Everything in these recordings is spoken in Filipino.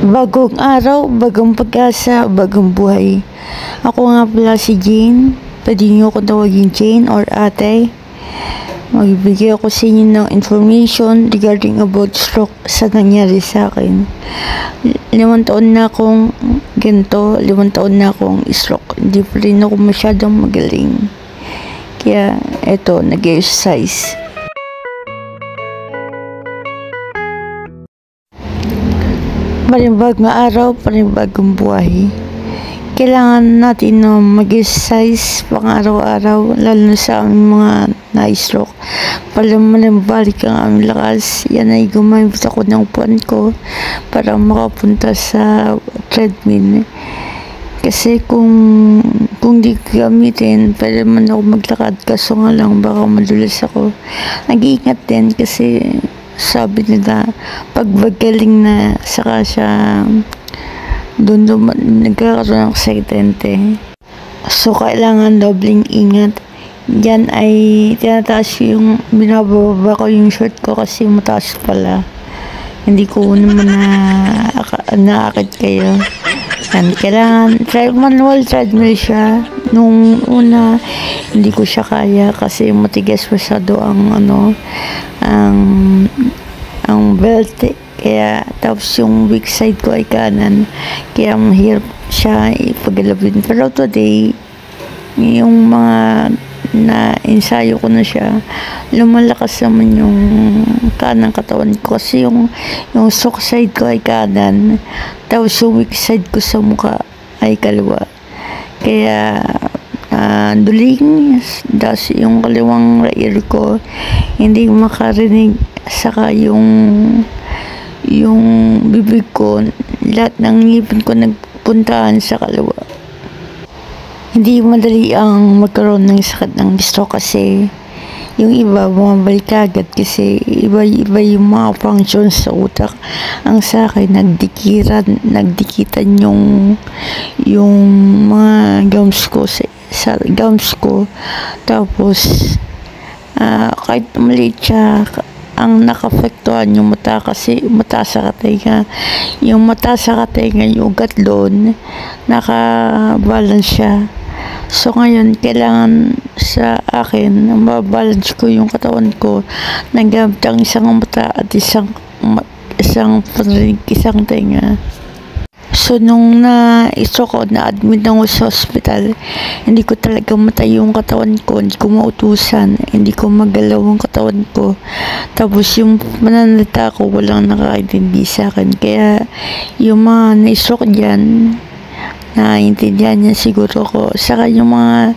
Bagong araw, bagong pag-asa, bagong buhay. Ako nga pala si Jane. Pwede niyo ako tawagin Jane or ate. Magbibigay ako sa inyo ng information regarding about stroke sa nangyari sa akin. 5 taon na akong ganito, 5 taon na akong stroke. Hindi pa rin ako masyadong magaling. Kaya eto, nag-exercise. Panibagong araw, panibagong buhay. Kailangan natin na mag-exercise pang araw-araw, lalo na sa aming mga na-stroke. Para manibalik ang aming lakas, yan ay gumamit ako ng upuan ko para makapunta sa treadmill. Kasi kung di ko gamitin, pwede man ako maglakad, kaso nga lang baka madulas ako. Nag-iingat din kasi sabi nila pag magaling na saka siya doon nagkakaroon ng aksidente. So kailangan dobling ingat. Yan ay tinataas yung binababa ko yung shirt ko kasi mataas pala. Hindi ko naman naakit kayo. Yan, kailangan manual treadmill siya. Nung una hindi ko siya kaya kasi matigas masyado ang belt, kaya tapos yung weak side ko ay kanan, kaya mahirap siya ipagalabin. Pero today, yung mga na-ensayo ko na siya, lumalakas naman yung kanang katawan ko kasi yung sock side ko ay kanan, tapos yung weak side ko sa mukha ay kaliwa. Kaya duling, das yung kaliwang ear ko hindi makarinig, saka yung bibig ko, lahat ng ngipin ko nagpuntahan sa kaliwa. Hindi madali ang magkaroon ng sakit ng stroke kasi yung iba bumabalik agad kasi iba yung mga functions sa utak. Ang sa akin, nagdikitan yung mga gums ko sa gums ko. Tapos kahit maliit siya, ang nakapektuhan yung mata kasi mata sa katenga. Yung mata sa katenga, yung ugat doon, nakabalance siya. So ngayon, kailangan sa akin, mabalance ko yung katawan ko, nagamit ang isang mata at isang parinig, isang tenga. So nung na-stroke ako, na-admit ako sa hospital, hindi ko talaga matayo yung katawan ko, hindi ko mautusan, hindi ko magalaw ang katawan ko. Tapos yung mananalita ko, walang nakakaintindi sa akin. Kaya yung mga na-stroke dyan, naiintindihan niya siguro ko. Saka yung mga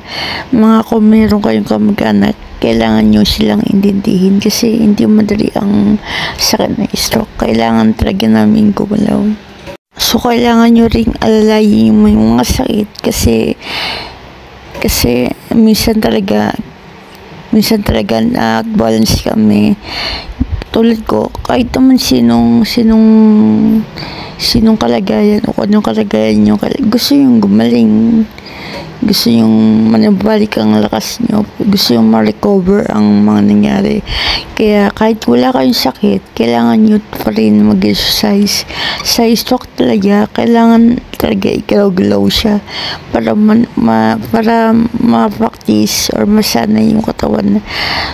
kung meron kayong kamag-anak, kailangan nyo silang intindihin kasi hindi madali ang sakit na stroke. Kailangan talaga namin gumalaw. So kailangan nyo ring alalayin yung mga sakit kasi minsan talaga na-balance kami. Tulad ko, kahit naman sinong kalagayan o anong kalagayan nyo, gusto yung gumaling, gusto yung manabalik ang lakas nyo, gusto yung ma-recover ang mga nangyari. Kaya kahit wala kayong sakit, kailangan nyo pa rin mag-exercise. Sa stroke talaga, kailangan talaga igalaw-galaw siya para ma-practice or masanay yung katawan.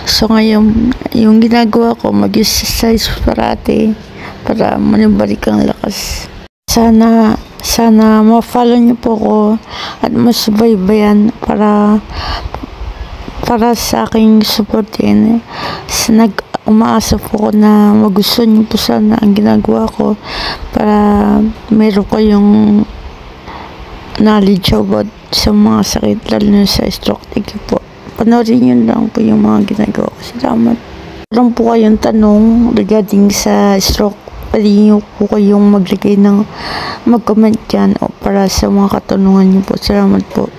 So ngayon, yung ginagawa ko, mag-exercise parati para manibalik ang lakas. Sana ma-follow niyo po ko at masubaybayan para sa aking supportin. Umaasa po ko na magustuhan niyo po sana ang ginagawa ko para meron kayong knowledge about sa mga sakit, lalo na sa stroke. Thank you po. Panoorin niyo lang po yung mga ginagawa ko. Salamat. Meron po kayong tanong regarding sa stroke, pwede niyo po kayong mag-comment dyan o para sa mga katanungan niyo po. Salamat po.